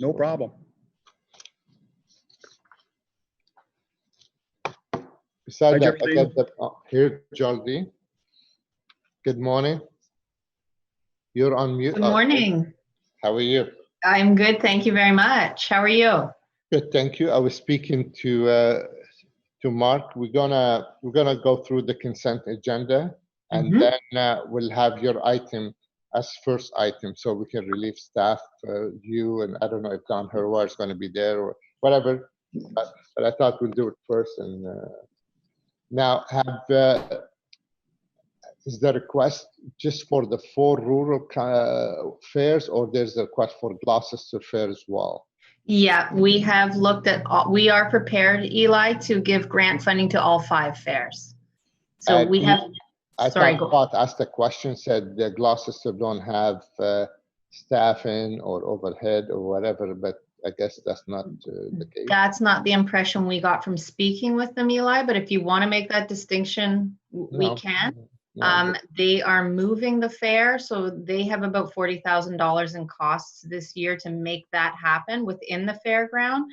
No problem. Besides Hi, that, I Geraldine. got the, here, Geraldine. Good morning. You're on mute. Good morning. How are you? I'm good. Thank you very much. How are you? Good, thank you. I was speaking to Mark. We're gonna go through the consent agenda, and then we'll have your item as first item, so we can relieve staff, you, and I don't know if Don Herwar is going to be there or whatever. But I thought we'll do it first. And now, is the request just for the 4 rural fairs, or there's a request for Gloucester Fair as well? Yeah, we have looked at all, we are prepared, Eli, to give grant funding to all 5 fairs. So we have, sorry, go. thought asked the question, said that Gloucester don't have staffing or overhead or whatever, but I guess that's not the case. That's not the impression we got from speaking with them, Eli, but if you want to make that distinction, we can. No, They are moving the fair, so they have about $40,000 in costs this year to make that happen within the fairground.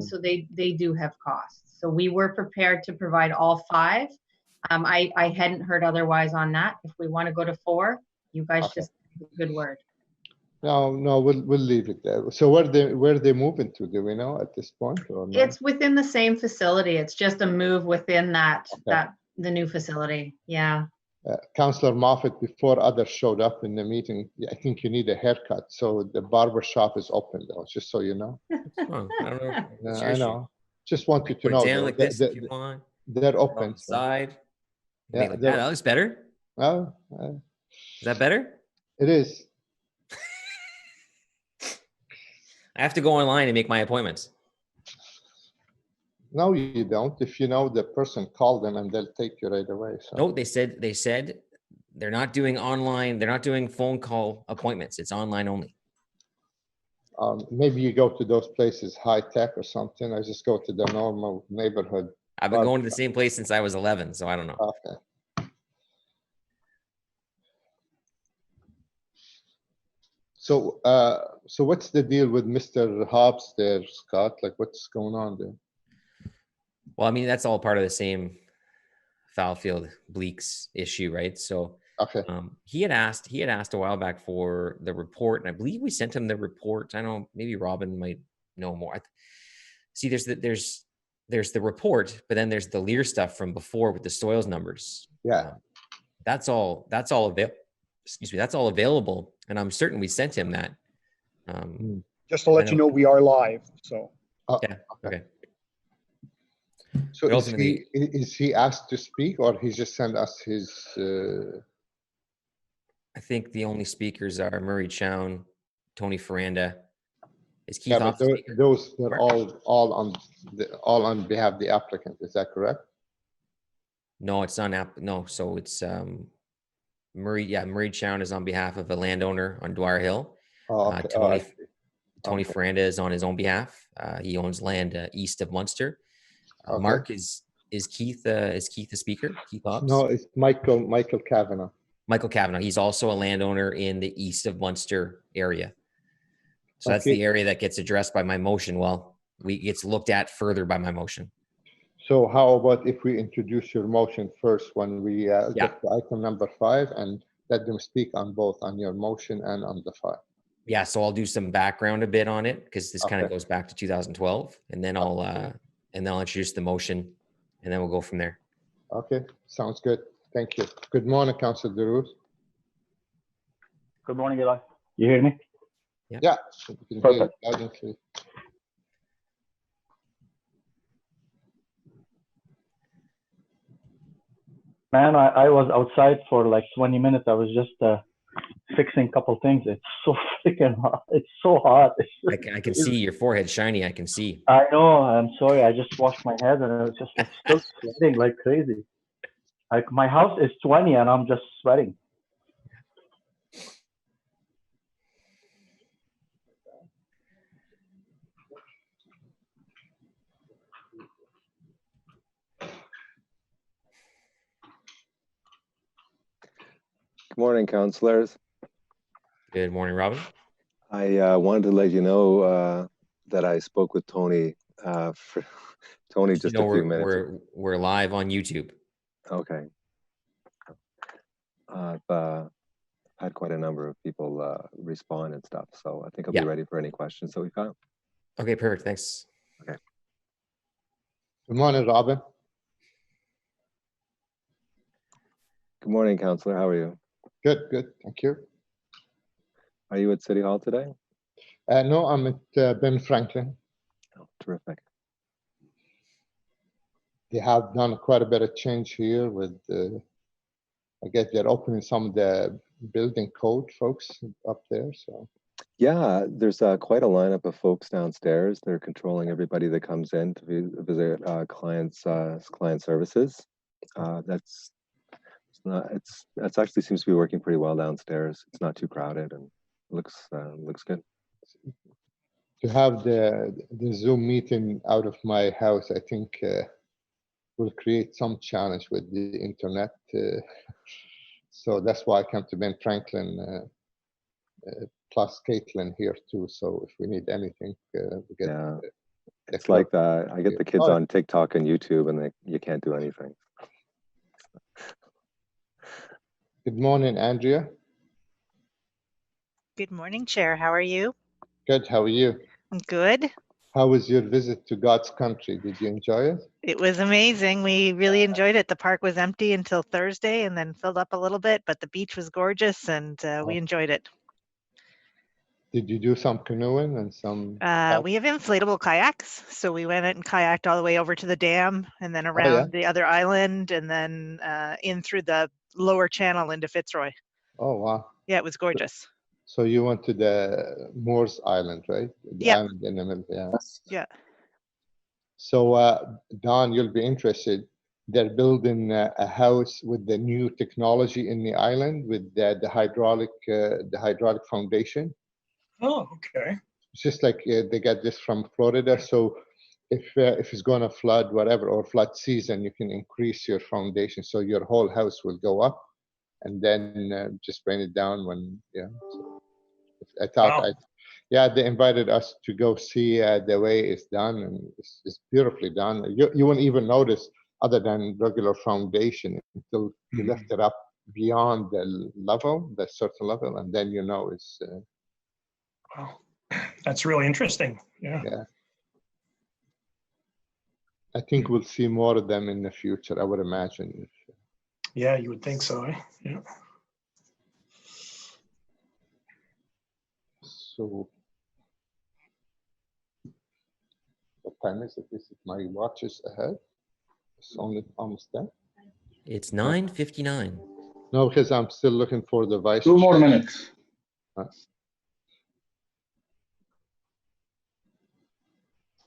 So they do have costs. So we were prepared to provide all 5. I hadn't heard otherwise on that. If we want to go to 4, you guys just good word. No, we'll leave it there. So where they moving to? Do we know at this point? Or no? It's within the same facility. It's just a move within that the new facility. Yeah. Councillor Moffat, before others showed up in the meeting, I think you need a haircut. So the barber shop is open, though, just so you know. Oh, I don't know. Yeah, I know. Just want you to Put it know. down like this if you want. They're open. So. Side. Yeah, Like that looks better. Oh, is that better? It is. I have to go online and make my appointments. No, you don't. If you know the person, call them and they'll take you right away. So. No, they said they're not doing online. They're not doing phone call appointments. It's online only. Maybe you go to those places, high tech or something. I just go to the normal neighborhood. I've been going to the same place since I was 11, so I don't know. Okay. So, so what's the deal with Mr. Hobbs there, Scott? Like, what's going on there? Well, I mean, that's all part of the same Fallowfield Bleaks issue, right? So he had asked a while back for the report, and I believe we sent him the report. I don't know, maybe Robin might know more. See, there's the report, but then there's the Lear stuff from before with the soils numbers. Yeah. That's all available. Excuse me, that's all available, and I'm certain we sent him that. Just to let you know, we are live. So yeah, okay. So is he asked to speak, or he just sent us his? I think the only speakers are Murray Chown, Tony Ferranda. Is Keith Yeah, but those are all on behalf of the applicant. Is that correct? No, it's not no. So it's Murray. Yeah, Murray Chown is on behalf of a landowner on Dwyer Hill. Oh, okay. Tony Ferranda is on his own behalf. He owns land east of Munster. Mark is Keith a speaker? Keith Hobbs? No, it's Michael Kavanagh. Michael Kavanagh. He's also a landowner in the east of Munster area. So that's the area that gets addressed by my motion. Well, gets looked at further by my motion. So how about if we introduce your motion first when we get to item number 5 and let them speak on both on your motion and on the 5? Yeah, so I'll do some background a bit on it because this kind of goes back to 2012, and then I'll introduce the motion, and then we'll go from there. Okay, sounds good. Thank you. Good morning, Councilor DeRose. Good morning, Eli. You hear me? Yeah. Perfect. Man, I was outside for like 20 minutes. I was just fixing a couple things. It's so freaking hot. It's so hot. I can see your forehead shiny. I can see. I know. I'm sorry. I just washed my head and I was just like, still sweating like crazy. Like my house is 20 and I'm just sweating. Good morning, councillors. Good morning, Robin. I wanted to let you know that I spoke with Tony. For Tony, just a few minutes. We're live on YouTube. Okay. I've had quite a number of people respond and stuff, so I think I'll be ready for any questions that we've got. Okay, perfect. Thanks. Okay. Good morning, Robin. Good morning, Councillor. How are you? Good, good. Thank you. Are you at City Hall today? No, I'm at Ben Franklin. Oh, terrific. They have done quite a bit of change here with, I guess they're opening some of the building code folks up there, so. Yeah, there's quite a lineup of folks downstairs. They're controlling everybody that comes in to visit client services. That's actually seems to be working pretty well downstairs. It's not too crowded and looks good. To have the Zoom meeting out of my house, I think will create some challenge with the internet. So that's why I come to Ben Franklin plus Caitlin here too. So if we need anything, we get. Yeah, it's like that. I get the kids on TikTok and YouTube, and you can't do anything. Good morning, Andrea. Good morning, Chair. How are you? Good. How are you? I'm good. How was your visit to God's country? Did you enjoy it? It was amazing. We really enjoyed it. The park was empty until Thursday and then filled up a little bit, but the beach was gorgeous and we enjoyed it. Did you do some canoeing and some? We have inflatable kayaks. So we went out and kayaked all the way over to the dam and then around the other island and then in through the lower channel into Fitzroy. Oh, wow. Yeah, it was gorgeous. So you went to the Moors Island, right? The island in the middle, yeah. Yeah. So Don, you'll be interested. They're building a house with the new technology in the island with the hydraulic foundation. Oh, okay. It's just like they got this from Florida. So if it's going to flood, whatever, or flood season, you can increase your foundation. So your whole house will go up and then just bring it down when, So I thought, they invited us to go see the way it's done, and it's beautifully done. You won't even notice other than regular foundation until you lift it up beyond the level, the certain level, and then you know it's. Wow, that's really interesting. Yeah. I think we'll see more of them in the future, I would imagine. Yeah, you would think so. Yeah. So, what time is it? My watch is ahead. It's only almost done. It's 9:59. No, because I'm still looking for the vice. 2 more minutes.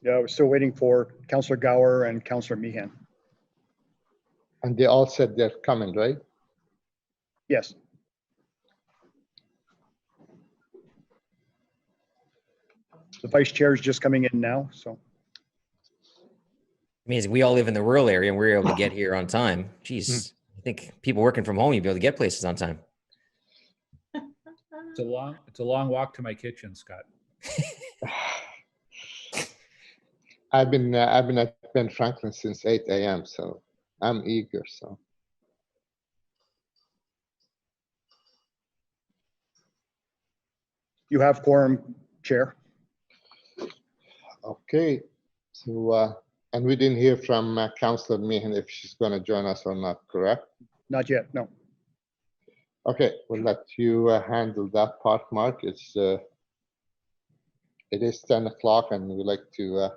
Yeah, we're still waiting for Councillor Gower and Councillor Meehan. And they all said they're coming, right? Yes. The vice chair is just coming in now, so. Means we all live in the rural area and we're able to get here on time. Jeez, I think people working from home, you'll be able to get places on time. It's a long walk to my kitchen, Scott. I've been at Ben Franklin since 8 a.m. so I'm eager. So you have quorum, Chair. Okay, so and we didn't hear from Councillor Meehan if she's going to join us or not, correct? Not yet, no. Okay, we'll let you handle that part, Mark. It is 10 o'clock, and we like to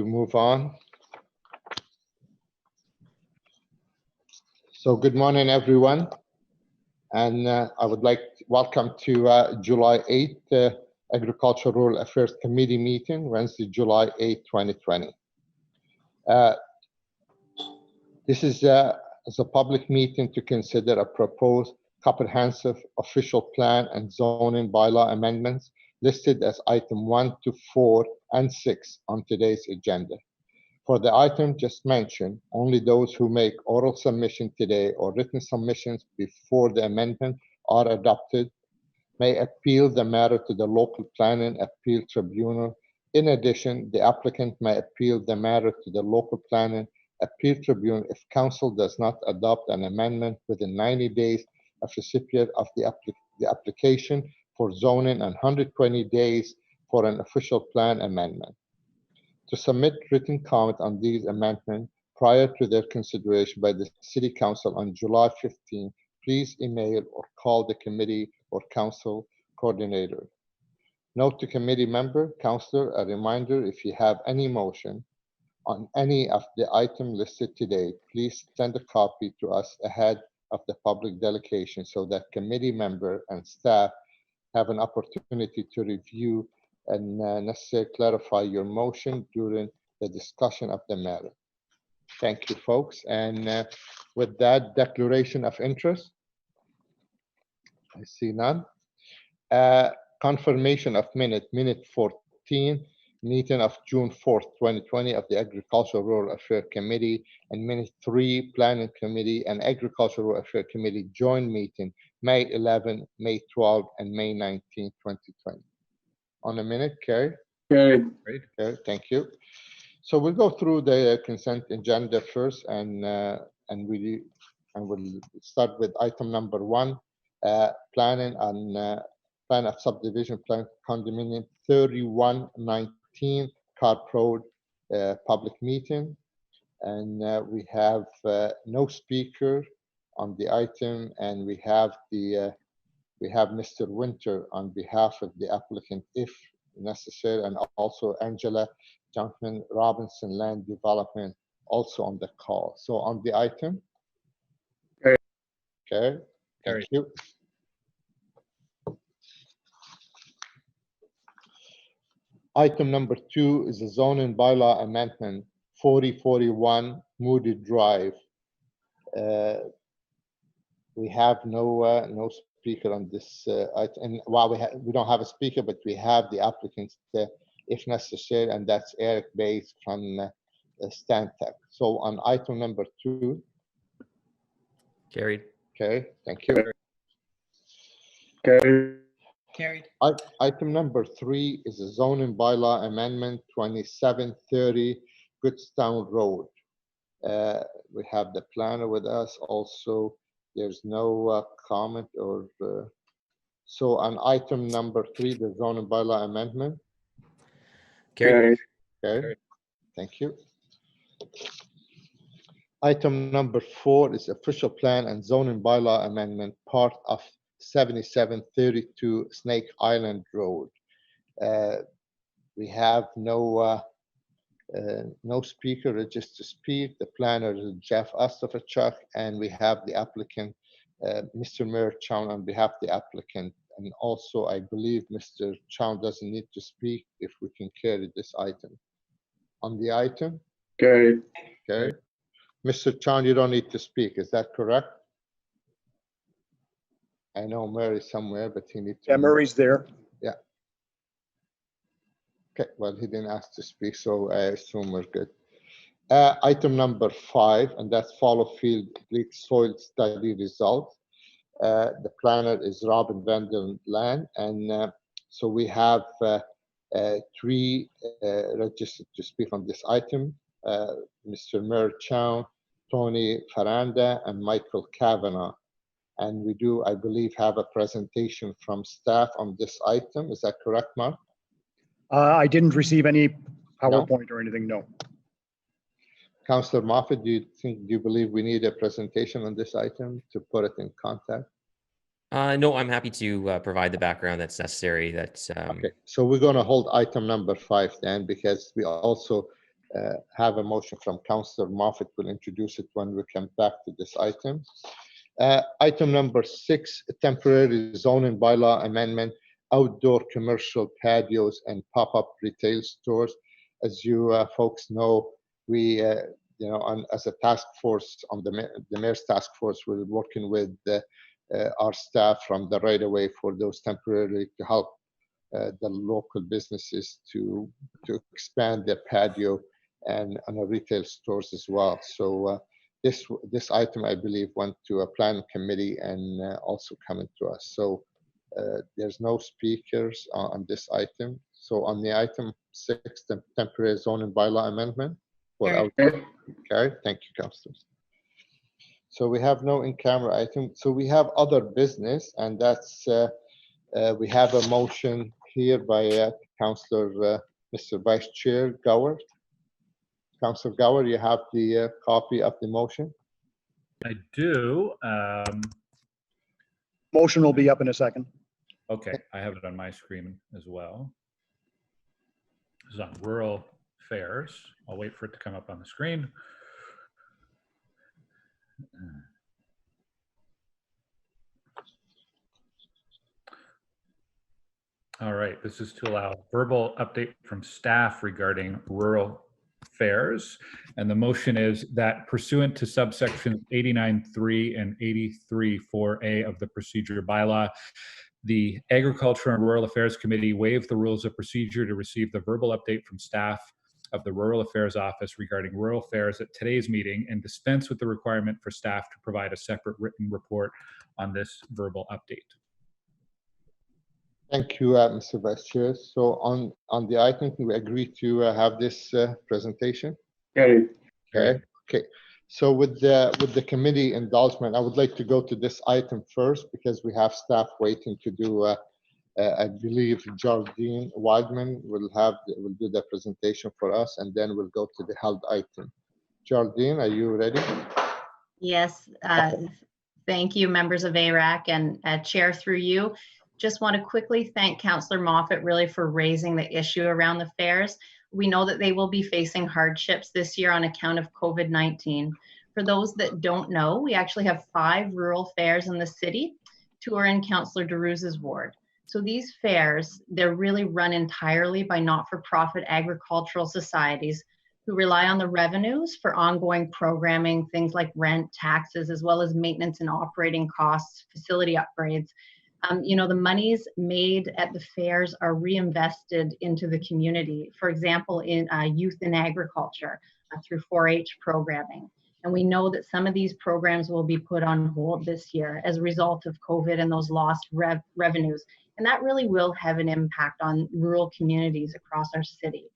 move on. So good morning, everyone, and I would like to welcome to July 8th Agricultural Rural Affairs Committee meeting, Wednesday, July 8, 2020. This is a public meeting to consider a proposed comprehensive official plan and zoning bylaw amendments listed as item 1 to 4 and 6 on today's agenda. For the item just mentioned, only those who make oral submission today or written submissions before the amendment are adopted may appeal the matter to the local planning appeal tribunal. In addition, the applicant may appeal the matter to the local planning appeal tribunal if council does not adopt an amendment within 90 days of recipient of the application for zoning and 120 days for an official plan amendment. To submit written comment on these amendments prior to their consideration by the City Council on July 15, please email or call the committee or council coordinator. Note to committee member, councillor, a reminder, if you have any motion on any of the items listed today, please send a copy to us ahead of the public delegation so that committee member and staff have an opportunity to review and necessarily clarify your motion during the discussion of the matter. Thank you, folks. And with that declaration of interest, I see none. Confirmation of minute 14, meeting of June 4th, 2020 of the Agricultural Rural Affairs Committee, and minute 3, Planning Committee and Agricultural Rural Affairs Committee joint meeting, May 11, May 12, and May 19, 2020. On a minute, Carrie? Carried. Okay, thank you. So we'll go through the consent agenda first, and we'll start with item number 1, planning on plan of subdivision plan condominium 3119 Carp Road public meeting, and we have no speaker on the item, and we have Mr. Winter on behalf of the applicant if necessary, and also Angela Junkman Robinson Land Development also on the call. So on the item. Okay, thank you. Item number 2 is a zoning bylaw amendment 4041 Moody Drive. We have no speaker on this item. And while we don't have a speaker, but we have the applicants if necessary, and that's Eric Bates from Stantec. So on item number 2. Carried. Okay, thank you. Carried. Item number 3 is a zoning bylaw amendment 2730 Goodstown Road. We have the planner with us also. There's no comment or so on item number 3, the zoning bylaw amendment. Carried. Okay, thank you. Item number 4 is official plan and zoning bylaw amendment, part of 7732 Snake Island Road. We have no speaker registered to speak. The planner is Jeff Ostafachuk, and we have the applicant, Mr. Mayor Chown, on behalf of the applicant. And also, I believe Mr. Chown doesn't need to speak if we can carry this item. On the item? Carried. Okay. Mr. Chown, you don't need to speak. Is that correct? I know Murray's somewhere, but he needs to. Yeah, Murray's there. Yeah. Okay, well, he didn't ask to speak, so I assume we're good. Item number 5, and that's follow field bleak soil study result. The planner is Robin Van Land, and so we have 3 registered to speak on this item. Mr. Mer Chow, Tony Faranda, and Michael Kavanagh. And we do, I believe, have a presentation from staff on this item. Is that correct, Mark? I didn't receive any PowerPoint or anything, no. Councillor Moffat, do you believe we need a presentation on this item to put it in context? No, I'm happy to provide the background that's necessary. That's okay. So we're going to hold item number 5 then, because we also have a motion from Councillor Moffat. We'll introduce it when we come back to this item. Item number 6, temporary zoning bylaw amendment, outdoor commercial patios and pop-up retail stores. As you folks know, we, as a task force on the mayor's task force, we're working with our staff from the right away for those temporarily to help the local businesses to expand their patio and the retail stores as well. So this item, I believe, went to a planning committee and also coming to us. So There's no speakers on this item. So on the item 6, the temporary zoning bylaw amendment. Carried. Thank you, councillors. So we have no in-camera item. So we have other business, and that's we have a motion here by Councillor Mr. Vice Chair Gower. Councillor Gower, you have the copy of the motion. I do. Motion will be up in a second. Okay, I have it on my screen as well. This is on rural affairs. I'll wait for it to come up on the screen. All right, this is to allow verbal update from staff regarding rural affairs. And the motion is that pursuant to subsection 89.3 and 83.4A of the procedure bylaw, the Agriculture and Rural Affairs Committee waived the rules of procedure to receive the verbal update from staff of the Rural Affairs Office regarding rural affairs at today's meeting and dispense with the requirement for staff to provide a separate written report on this verbal update. Thank you, Mr. Vice Chair. So on the item, we agree to have this presentation. Carried. Okay. So with the committee indulgement, I would like to go to this item first because we have staff waiting to do. I believe Jardine Wildman will do the presentation for us, and then we'll go to the health item. Jardine, are you ready? Yes. Thank you, members of ARAC, and Chair, through you. Just want to quickly thank Councillor Moffat really for raising the issue around the fairs. We know that they will be facing hardships this year on account of COVID-19. For those that don't know, we actually have 5 rural fairs in the city. 2 are in Councillor DeRuse's ward. So these fairs, they're really run entirely by not-for-profit agricultural societies who rely on the revenues for ongoing programming, things like rent, taxes, as well as maintenance and operating costs, facility upgrades. You know, the monies made at the fairs are reinvested into the community. For example, in youth in agriculture through 4-H programming. And we know that some of these programs will be put on hold this year as a result of COVID and those lost revenues. And that really will have an impact on rural communities across our city.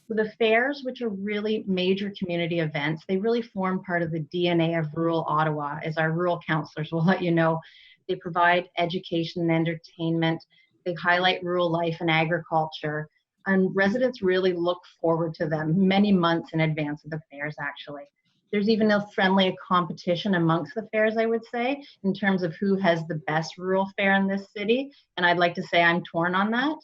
So the fairs, which are really major community events, they really form part of the DNA of rural Ottawa, as our rural councillors will let you know. They provide education and entertainment. They highlight rural life and agriculture. And residents really look forward to them many months in advance of the fairs, actually. There's even a friendly competition amongst the fairs, I would say, in terms of who has the best rural fair in this city. And I'd like to say I'm torn on that.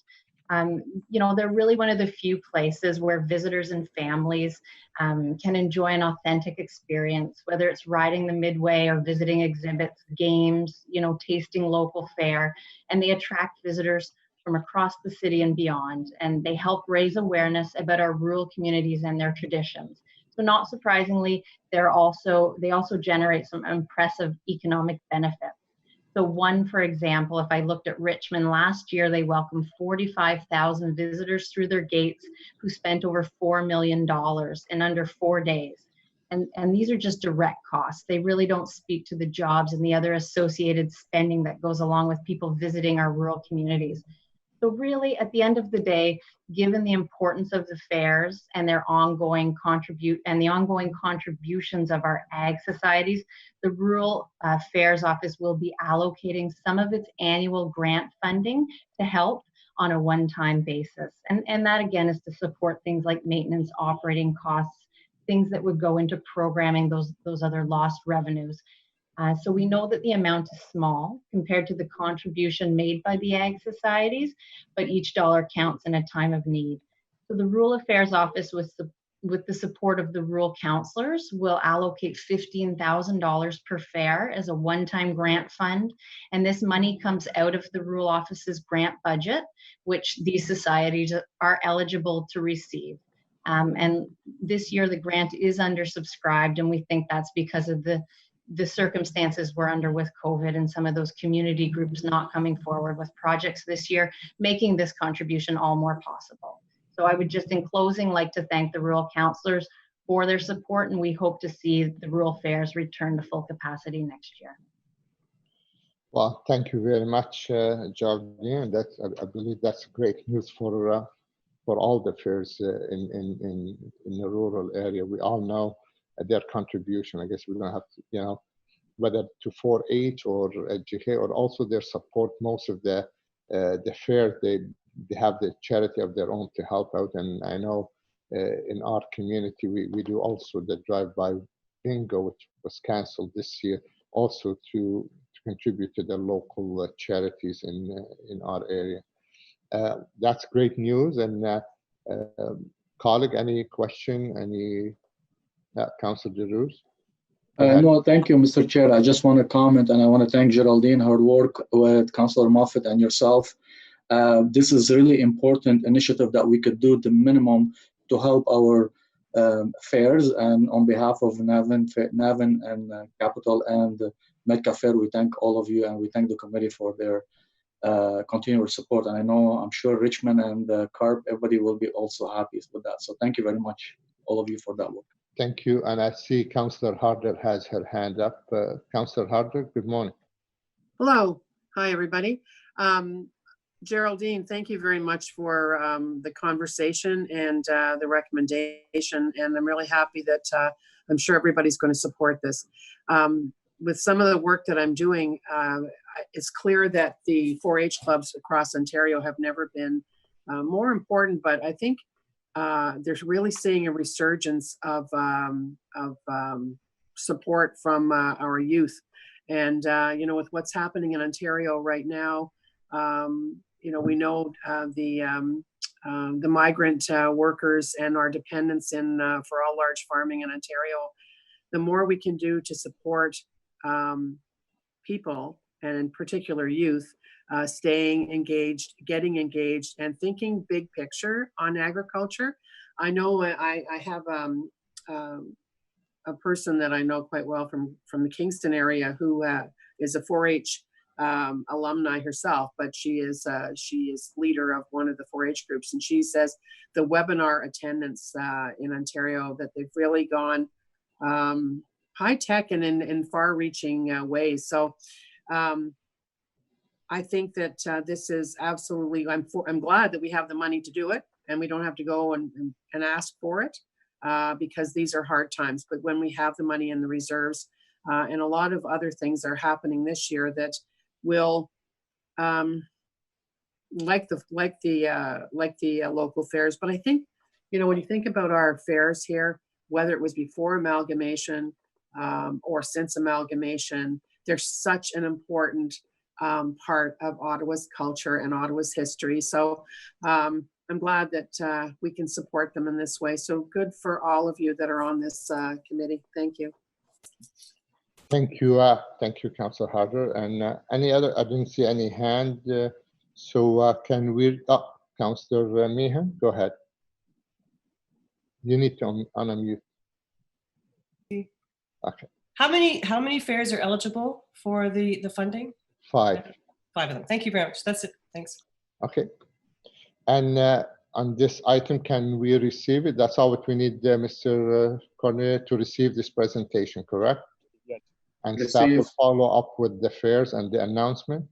You know, they're really one of the few places where visitors and families can enjoy an authentic experience, whether it's riding the midway or visiting exhibits, games, you know, tasting local fare. And they attract visitors from across the city and beyond. And they help raise awareness about our rural communities and their traditions. So not surprisingly, they also generate some impressive economic benefits. So one, for example, if I looked at Richmond last year, they welcomed 45,000 visitors through their gates who spent over $4 million in under 4 days. And these are just direct costs. They really don't speak to the jobs and the other associated spending that goes along with people visiting our rural communities. So really, at the end of the day, given the importance of the fairs and their ongoing contributions of our ag societies, the Rural Affairs Office will be allocating some of its annual grant funding to help on a one-time basis. And that again is to support things like maintenance, operating costs, things that would go into programming those other lost revenues. So we know that the amount is small compared to the contribution made by the ag societies, but each dollar counts in a time of need. So the Rural Affairs Office, with the support of the rural councillors, will allocate $15,000 per fair as a one-time grant fund. And this money comes out of the Rural Office's grant budget, which these societies are eligible to receive. And this year the grant is undersubscribed, and we think that's because of the circumstances we're under with COVID and some of those community groups not coming forward with projects this year, making this contribution all more possible. So I would just in closing like to thank the rural councillors for their support, and we hope to see the rural fairs return to full capacity next year. Well, thank you very much, Geraldine. I believe that's great news for all the fairs in the rural area. We all know their contribution. I guess we don't have to, whether to 4-H or GK, or also their support. Most of the fair, they have the charity of their own to help out. And I know in our community, we do also the drive-by bingo, which was canceled this year, also to contribute to the local charities in our area. That's great news. And colleague, any question? Any Councilor DeRose? No, thank you, Mr. Chair. I just want to comment, and I want to thank Geraldine, her work with Councilor Moffat and yourself. This is a really important initiative that we could do the minimum to help our fairs. And on behalf of Navan and Capital and Metcalfe Fair, we thank all of you, and we thank the committee for their continual support. And I'm sure Richmond and Carp, everybody will be also happy with that. So thank you very much, all of you, for that work. Thank you. And I see Councillor Harder has her hand up. Councillor Harder, good morning. Hello. Hi, everybody. Geraldine, thank you very much for the conversation and the recommendation. And I'm really happy that I'm sure everybody's going to support this. With some of the work that I'm doing, it's clear that the 4-H clubs across Ontario have never been more important, but I think there's really seeing a resurgence of support from our youth. And, with what's happening in Ontario right now, we know the migrant workers and our dependents for all large farming in Ontario. The more we can do to support people, and in particular youth, staying engaged, getting engaged, and thinking big picture on agriculture. I know I have a person that I know quite well from the Kingston area who is a 4-H alumni herself, but she is leader of one of the 4-H groups, and she says the webinar attendance in Ontario, that they've really gone high tech and in far-reaching ways. So I think that this is absolutely, I'm glad that we have the money to do it, and we don't have to go and ask for it because these are hard times. But when we have the money in the reserves, and a lot of other things are happening this year that will, like the local fairs. But I think, when you think about our fairs here, whether it was before amalgamation or since amalgamation, they're such an important part of Ottawa's culture and Ottawa's history. So I'm glad that we can support them in this way. So good for all of you that are on this committee. Thank you. Thank you, Councillor Harder. And any other? I didn't see any hand. So can we? Councillor Meehan, go ahead. You need to unmute. Okay. How many fairs are eligible for the funding? 5. 5 of them. Thank you very much. That's it. Thanks. Okay. And on this item, can we receive it? That's all what we need, Mr. Cornelius, to receive this presentation, correct? Yes. And staff will follow up with the fairs and the announcement.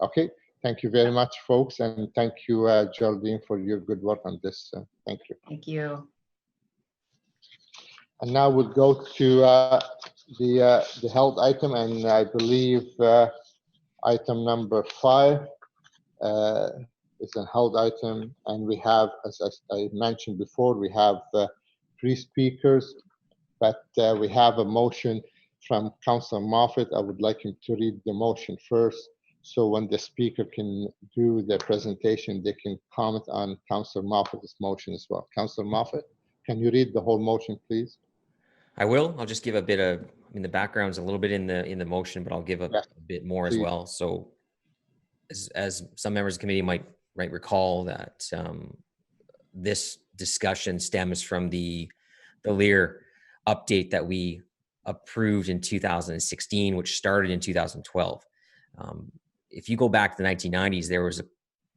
Okay. Thank you very much, folks. And thank you, Geraldine, for your good work on this. Thank you. Thank you. And now we'll go to the health item, and I believe item number 5 is a health item, and we have, as I mentioned before, we have 3 speakers, but we have a motion from Councillor Moffat. I would like him to read the motion first, so when the speaker can do the presentation, they can comment on Councillor Moffat's motion as well. Councillor Moffat, can you read the whole motion, please? I will. I'll just give a bit of, the background's a little bit in the motion, but I'll give a bit more as well. So as some members of the committee might recall, that this discussion stems from the Lear update that we approved in 2016, which started in 2012. If you go back to the 1990s, there was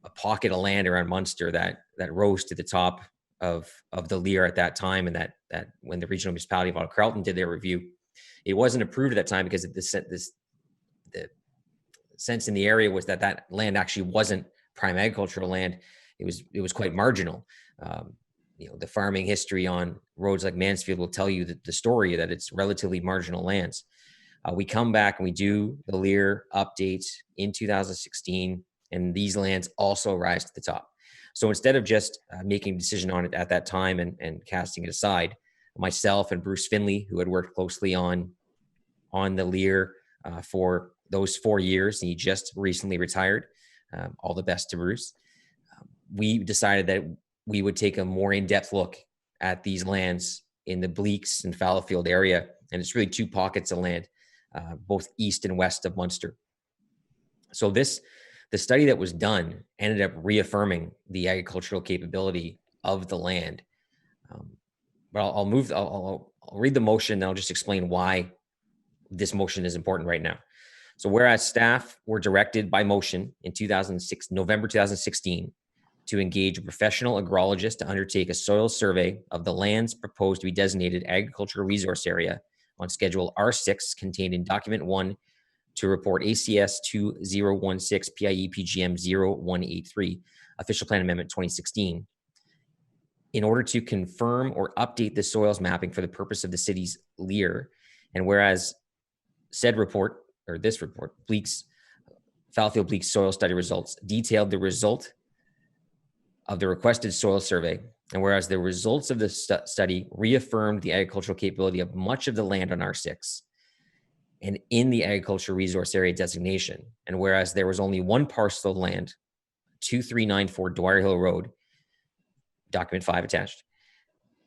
a pocket of land around Munster that rose to the top of the Lear at that time, and that when the regional municipality of Ottawa Carleton did their review, it wasn't approved at that time because the sense in the area was that that land actually wasn't prime agricultural land. It was quite marginal. You know, the farming history on roads like Mansfield will tell you that the story that it's relatively marginal lands. We come back and we do the Lear update in 2016, and these lands also rise to the top. So instead of just making a decision on it at that time and casting it aside, myself and Bruce Finley, who had worked closely on the Lear for those 4 years, and he just recently retired. All the best to Bruce. We decided that we would take a more in-depth look at these lands in the Bleaks and Fallowfield area. And it's really two pockets of land, both east and west of Munster. So the study that was done ended up reaffirming the agricultural capability of the land. But I'll read the motion, and I'll just explain why this motion is important right now. So whereas staff were directed by motion in November 2016, to engage a professional agrologist to undertake a soil survey of the lands proposed to be designated agricultural resource area on Schedule R6 contained in Document 1 to report ACS 2016 PIE PGM 0183, Official Plan Amendment 2016, in order to confirm or update the soils mapping for the purpose of the city's Lear. And whereas said report, or this report, Fallowfield Bleaks soil study results detailed the result of the requested soil survey, and whereas the results of the study reaffirmed the agricultural capability of much of the land on R6 and in the agricultural resource area designation, and whereas there was only one parcel of land, 2394 Dwyer Hill Road, document 5 attached,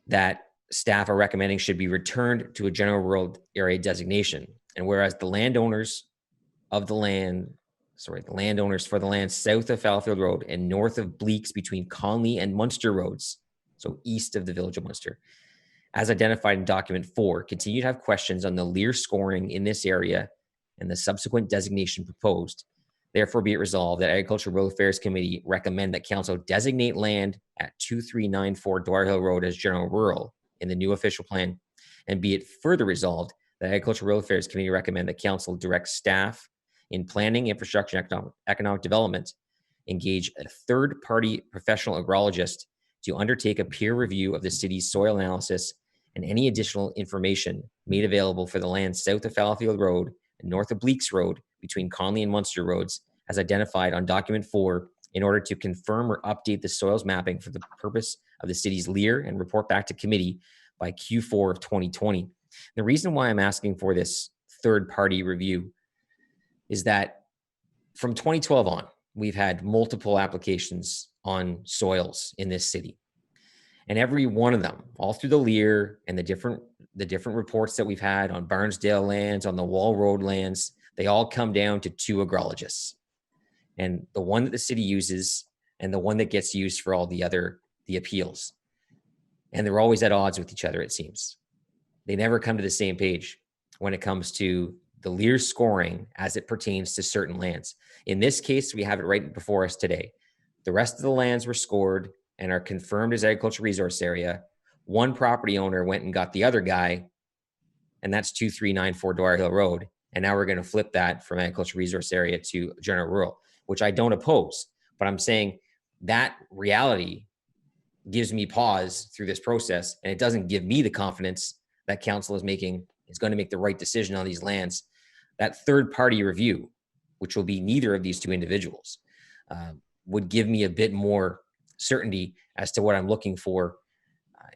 that staff are recommending should be returned to a general rural area designation, and whereas the landowners for the land south of Fallowfield Road and north of Bleaks between Conley and Munster Roads, so east of the village of Munster, as identified in document 4, continue to have questions on the Lear scoring in this area and the subsequent designation proposed. Therefore, be it resolved that Agricultural Rural Affairs Committee recommend that Council designate land at 2394 Dwyer Hill Road as general rural in the new official plan, and be it further resolved that Agricultural Rural Affairs Committee recommend that Council direct staff in planning, infrastructure, and economic development, engage a third-party professional agrologist to undertake a peer review of the city's soil analysis and any additional information made available for the land south of Fallowfield Road and north of Bleaks Road between Conley and Munster Roads, as identified on document 4, in order to confirm or update the soils mapping for the purpose of the city's Lear and report back to committee by Q4 of 2020. The reason why I'm asking for this third-party review is that from 2012 on, we've had multiple applications on soils in this city. And every one of them, all through the Lear and the different reports that we've had on Barnesdale lands, on the Wall Road lands, they all come down to two agrologists. And the one that the city uses and the one that gets used for all the appeals. And they're always at odds with each other, it seems. They never come to the same page when it comes to the Lear scoring as it pertains to certain lands. In this case, we have it right before us today. The rest of the lands were scored and are confirmed as agricultural resource area. One property owner went and got the other guy, and that's 2394 Dwyer Hill Road. And now we're going to flip that from agricultural resource area to general rural, which I don't oppose. But I'm saying that reality gives me pause through this process, and it doesn't give me the confidence that council is going to make the right decision on these lands. That third-party review, which will be neither of these two individuals, would give me a bit more certainty as to what I'm looking for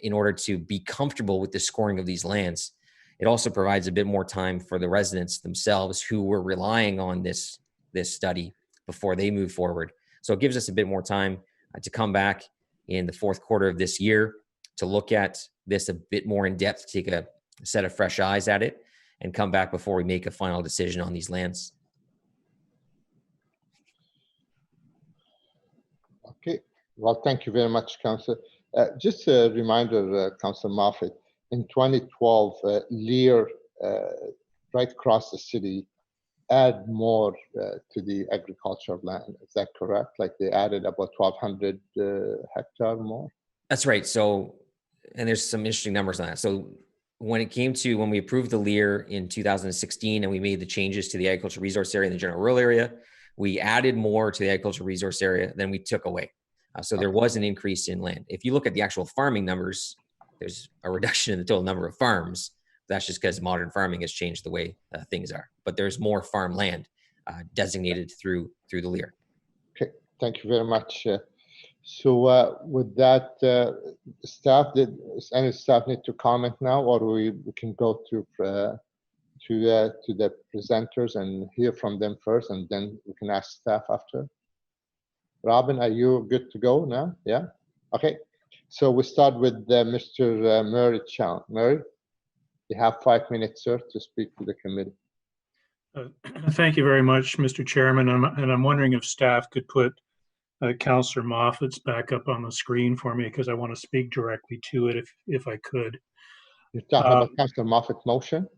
in order to be comfortable with the scoring of these lands. It also provides a bit more time for the residents themselves who were relying on this study before they move forward. So it gives us a bit more time to come back in the fourth quarter of this year to look at this a bit more in depth, take a set of fresh eyes at it, and come back before we make a final decision on these lands. Okay. Well, thank you very much, Councillor. Just a reminder, Councillor Moffat, in 2012, Lear, right across the city, add more to the agricultural land. Is that correct? Like they added about 1,200 hectare more? That's right. So, and there's some interesting numbers on that. So when it came to when we approved the LEAR in 2016 and we made the changes to the agricultural resource area in the general rural area, we added more to the agricultural resource area than we took away. So there was an increase in land. If you look at the actual farming numbers, there's a reduction in the total number of farms. That's just because modern farming has changed the way things are. But there's more farmland designated through the LEAR. Okay, thank you very much. So with that, any staff need to comment now, or we can go to the presenters and hear from them first, and then we can ask staff after. Robin, are you good to go now? Yeah. Okay. So we start with Mr. Murray Chown. Murray, you have 5 minutes, sir, to speak to the committee. Thank you very much, Mr. Chairman. And I'm wondering if staff could put Councillor Moffat's back up on the screen for me, because I want to speak directly to it if I could. You're talking about Councillor Moffat's motion?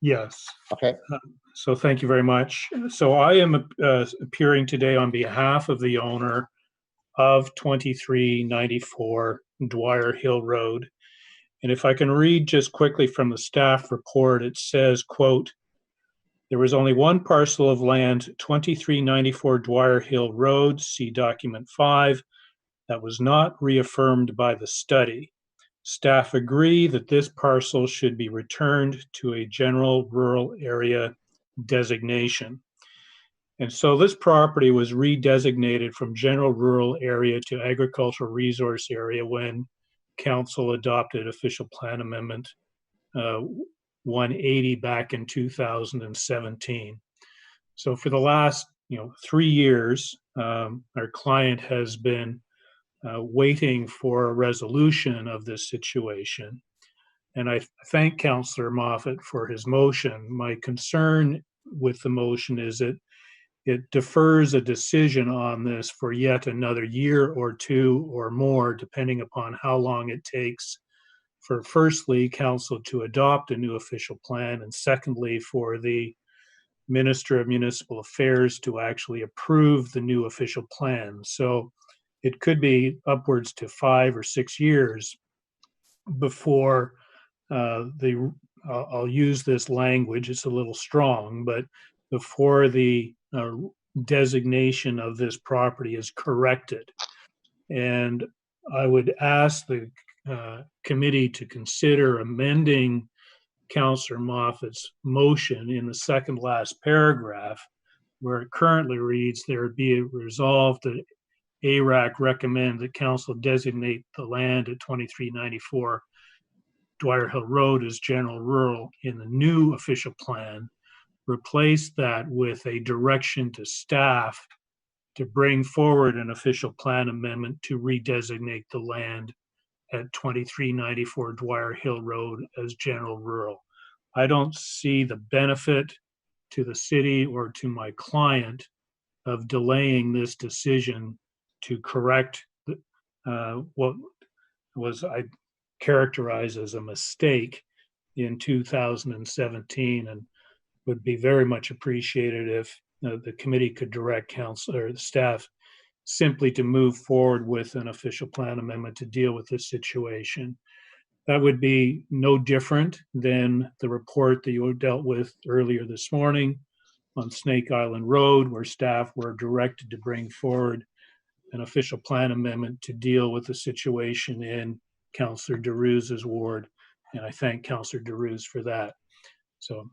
Yes. Okay. So thank you very much. So I am appearing today on behalf of the owner of 2394 Dwyer Hill Road. And if I can read just quickly from the staff report, it says, quote, "There was only one parcel of land, 2394 Dwyer Hill Road, see document 5, that was not reaffirmed by the study. Staff agree that this parcel should be returned to a general rural area designation." And so this property was redesignated from general rural area to agricultural resource area when council adopted official plan amendment 180 back in 2017. So for the last 3 years, our client has been waiting for a resolution of this situation. And I thank Councillor Moffat for his motion. My concern with the motion is that it defers a decision on this for yet another year or two or more, depending upon how long it takes for, firstly, council to adopt a new official plan, and secondly, for the Minister of Municipal Affairs to actually approve the new official plan. So it could be upwards to 5 or 6 years before I'll use this language, it's a little strong, but before the designation of this property is corrected. And I would ask the committee to consider amending Councillor Moffat's motion in the second last paragraph, where it currently reads, "There be resolved that ARAC recommend that council designate the land at 2394 Dwyer Hill Road as general rural in the new official plan. Replace that with a direction to staff to bring forward an official plan amendment to redesignate the land at 2394 Dwyer Hill Road as general rural." I don't see the benefit to the city or to my client of delaying this decision to correct what was I characterize as a mistake in 2017, and would be very much appreciated if the committee could direct council or the staff simply to move forward with an official plan amendment to deal with this situation. That would be no different than the report that you dealt with earlier this morning on Snake Island Road, where staff were directed to bring forward an official plan amendment to deal with the situation in Councillor DeRue's ward. And I thank Councillor DeRue's for that. So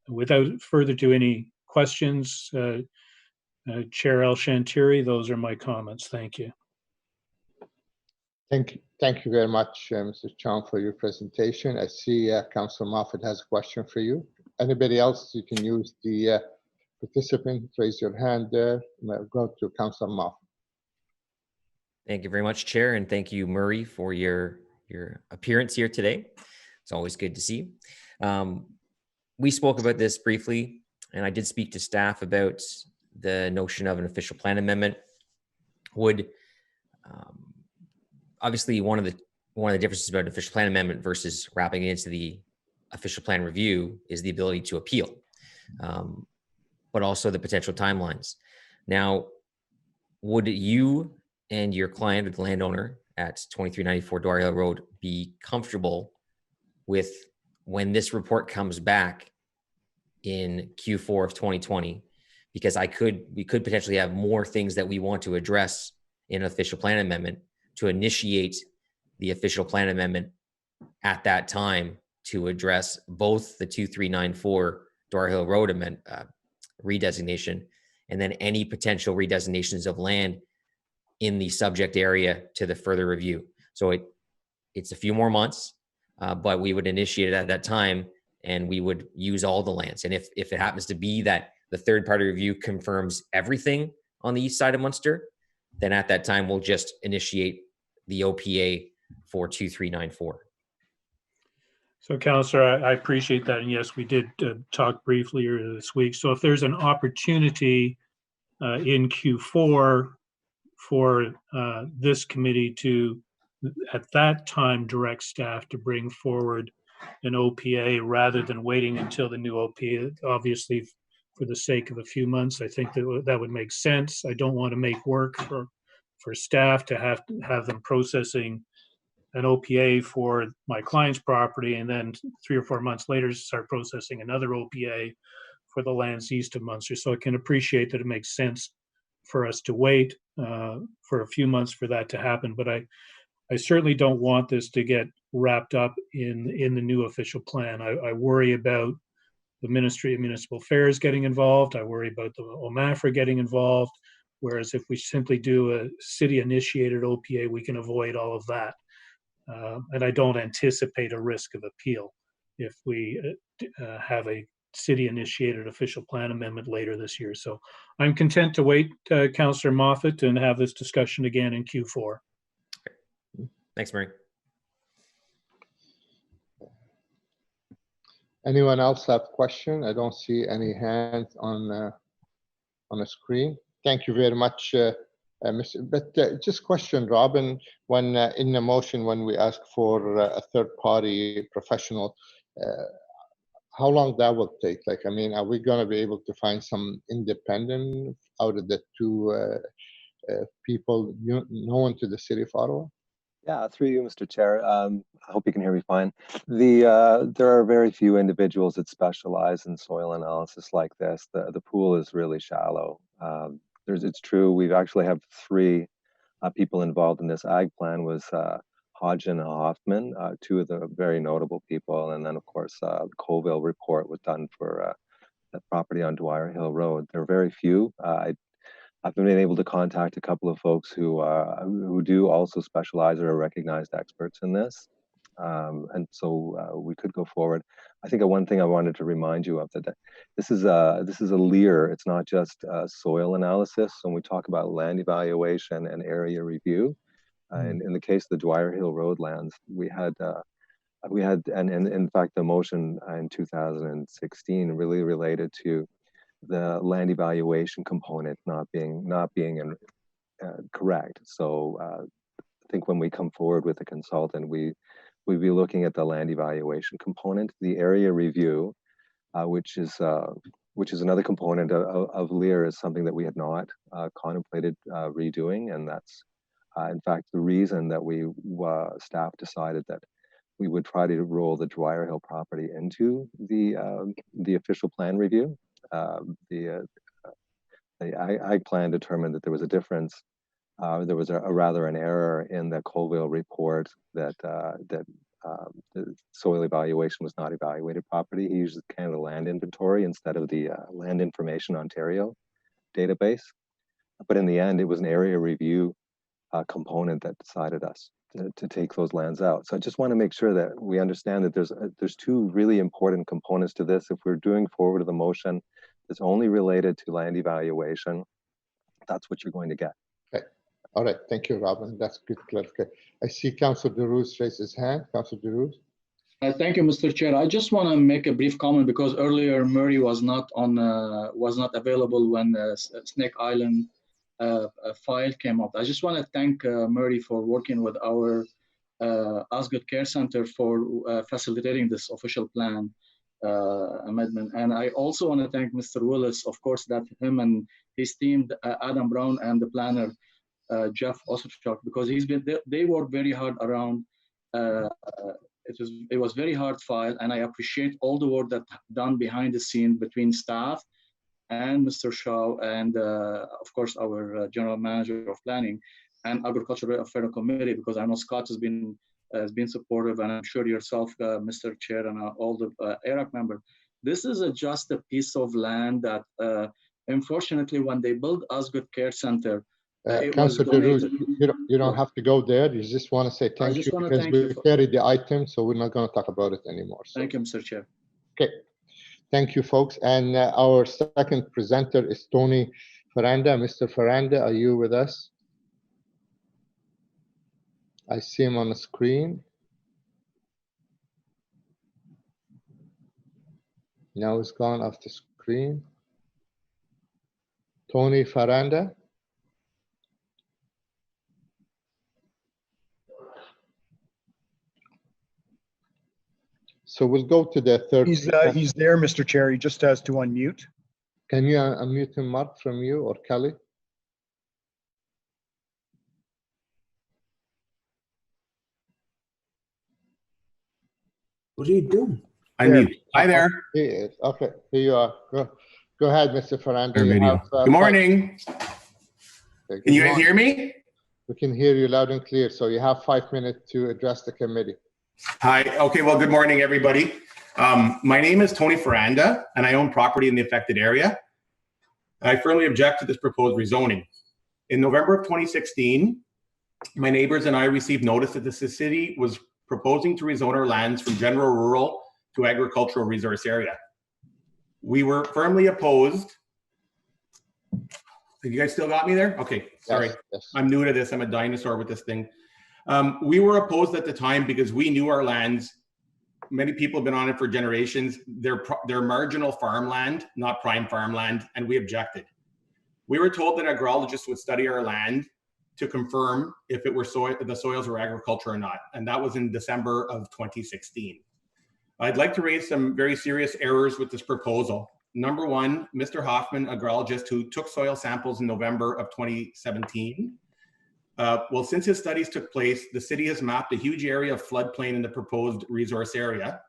without further to any questions, Chair El Shantiri, those are my comments. Thank you. Thank you very much, Mr. Chown, for your presentation. I see Councillor Moffat has a question for you. Anybody else, you can use the participant, raise your hand there. Go to Councillor Moffat. Thank you very much, Chair, and thank you, Murray, for your appearance here today. It's always good to see. We spoke about this briefly, and I did speak to staff about the notion of an official plan amendment. Would obviously one of the differences about an official plan amendment versus wrapping it into the official plan review is the ability to appeal, but also the potential timelines. Now, would you and your client, or the landowner at 2394 Dwyer Hill Road, be comfortable with when this report comes back in Q4 of 2020, because we could potentially have more things that we want to address in an official plan amendment, to initiate the official plan amendment at that time to address both the 2394 Dwyer Hill Road amendment redesignation, and then any potential redesignations of land in the subject area to the further review. So it's a few more months, but we would initiate it at that time, and we would use all the lands. And if it happens to be that the third party review confirms everything on the east side of Munster, then at that time we'll just initiate the OPA for 2394. So, Councillor, I appreciate that. And yes, we did talk briefly earlier this week. So if there's an opportunity in Q4 for this committee to, at that time, direct staff to bring forward an OPA rather than waiting until the new OPA, obviously for the sake of a few months, I think that would make sense. I don't want to make work for staff to have them processing an OPA for my client's property, and then 3 or 4 months later start processing another OPA for the lands east of Munster. So I can appreciate that it makes sense for us to wait for a few months for that to happen. But I certainly don't want this to get wrapped up in the new official plan. I worry about the Ministry of Municipal Affairs getting involved. I worry about the OMAFRA getting involved. Whereas if we simply do a city-initiated OPA, we can avoid all of that. And I don't anticipate a risk of appeal if we have a city-initiated official plan amendment later this year. So I'm content to wait, Councillor Moffat, and have this discussion again in Q4. Thanks, Murray. Anyone else have question? I don't see any hands on the screen. Thank you very much, Mr. Just question, Robin, when in the motion, when we ask for a third-party professional, how long that will take? Like, I mean, are we going to be able to find some independent out of the two people known to the city of Ottawa? Yeah, through you, Mr. Chair. I hope you can hear me fine. There are very few individuals that specialize in soil analysis like this. The pool is really shallow. It's true, we've actually have 3 people involved in this ag plan, was Hodgin and Hoffman, 2 of the very notable people. And then, of course, the Colville report was done for the property on Dwyer Hill Road. There are very few. I've been able to contact a couple of folks who do also specialize or are recognized experts in this. And so we could go forward. I think one thing I wanted to remind you of that this is a LEAR. It's not just soil analysis. When we talk about land evaluation and area review, and in the case of the Dwyer Hill Road lands, we had, and in fact, the motion in 2016 really related to the land evaluation component not being correct. So I think when we come forward with a consultant, we'd be looking at the land evaluation component, the area review, which is another component of LEAR, is something that we had not contemplated redoing, and that's in fact the reason that we staff decided that we would try to roll the Dwyer Hill property into the official plan review. The ag plan determined that there was a difference. There was rather an error in the Colville report that the soil evaluation was not evaluated property. He uses Canada Land Inventory instead of the Land Information Ontario database. But in the end, it was an area review component that decided us to take those lands out. So I just want to make sure that we understand that there's 2 really important components to this. If we're doing forward of the motion that's only related to land evaluation, that's what you're going to get. Okay. All right. Thank you, Robin. That's good clarification. I see Councillor DeRose raise his hand. Councillor DeRose. Thank you, Mr. Chair. I just want to make a brief comment because earlier Murray was not available when Snake Island file came up. I just want to thank Murray for working with our Osgood Care Center for facilitating this official plan amendment. And I also want to thank Mr. Willis, of course, that him and his team, Adam Brown, and the planner, Jeff Osuchuk, because they work very hard around it was very hard file, and I appreciate all the work that done behind the scene between staff and Mr. Shaw and of course our general manager of planning and agricultural affairs committee, because I know Scott has been supportive, and I'm sure yourself, Mr. Chair, and all the ARAC member. This is just a piece of land that, unfortunately, when they built Osgood Care Center, Councilor Beirut, you don't have to go there. You just want to say thank you because we carried the item, so we're not going to talk about it anymore. So. Thank you, Mr. Chair. Okay. Thank you, folks. And our second presenter is Tony Ferranda. Mr. Ferranda, are you with us? I see him on the screen. Now he's gone off the screen. Tony Ferranda. So we'll go to the third. He's there, Mr. Chair. He just has to unmute. Can you unmute him, Mark, from you or Kelly? What are you doing? I mute. Hi there. He is. Okay, here you are. Go ahead, Mr. Ferranda. Good morning. Okay, can you guys hear me? We can hear you loud and clear. So you have 5 minutes to address the committee. Hi. Okay. Well, good morning, everybody. My name is Tony Ferranda, and I own property in the affected area. I firmly object to this proposed rezoning. In November of 2016, my neighbors and I received notice that the city was proposing to rezone our lands from general rural to agricultural resource area. We were firmly opposed. Have you guys still got me there? Okay, sorry. Yes. I'm new to this. I'm a dinosaur with this thing. We were opposed at the time because we knew our lands. Many people have been on it for generations. They're marginal farmland, not prime farmland, and we objected. We were told that agrologists would study our land to confirm if it were the soils were agriculture or not, and that was in December of 2016. I'd like to raise some very serious errors with this proposal. Number one, Mr. Hoffman, agrologist who took soil samples in November of 2017. Well, since his studies took place, the city has mapped a huge area of floodplain in the proposed resource area.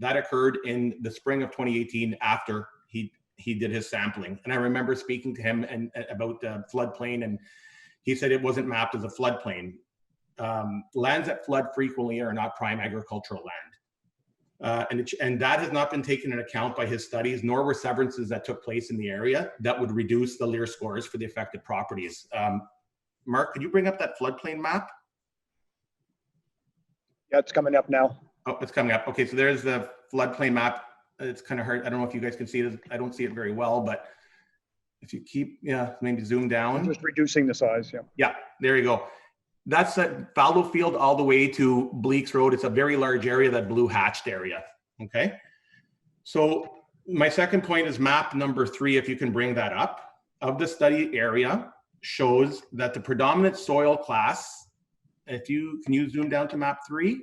That occurred in the spring of 2018 after he did his sampling. And I remember speaking to him about the floodplain, and he said it wasn't mapped as a floodplain. Lands that flood frequently are not prime agricultural land. And that has not been taken into account by his studies, nor were severances that took place in the area that would reduce the LEAR scores for the affected properties. Mark, could you bring up that floodplain map? Yeah, it's coming up now. Oh, it's coming up. Okay, so there's the floodplain map. It's kind of hard. I don't know if you guys can see it. I don't see it very well, but if you keep, maybe zoom down. Just reducing the size, yeah. Yeah, there you go. That's at Fallow Field all the way to Bleaks Road. It's a very large area, that blue hatched area, okay? So my second point is map number 3, if you can bring that up, of the study area shows that the predominant soil class, can you zoom down to map 3?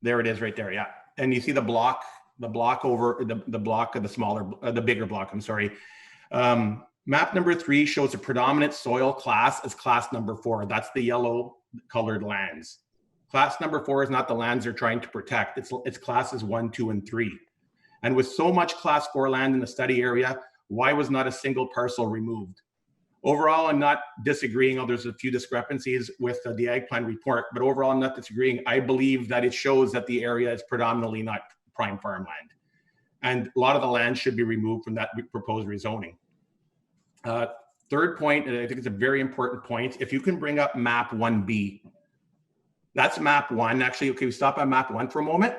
There it is right there, yeah. And you see the block over, the block of the smaller, the bigger block, I'm sorry. Map number 3 shows a predominant soil class as class number 4. That's the yellow colored lands. Class number 4 is not the lands they're trying to protect. It's classes 1, 2, and 3. And with so much class 4 land in the study area, why was not a single parcel removed? Overall, I'm not disagreeing. There's a few discrepancies with the Ag Plan report, but overall, I'm not disagreeing. I believe that it shows that the area is predominantly not prime farmland. And a lot of the land should be removed from that proposed rezoning. Third point, and I think it's a very important point, if you can bring up map 1B. That's map 1. Actually, okay, we stop on map 1 for a moment.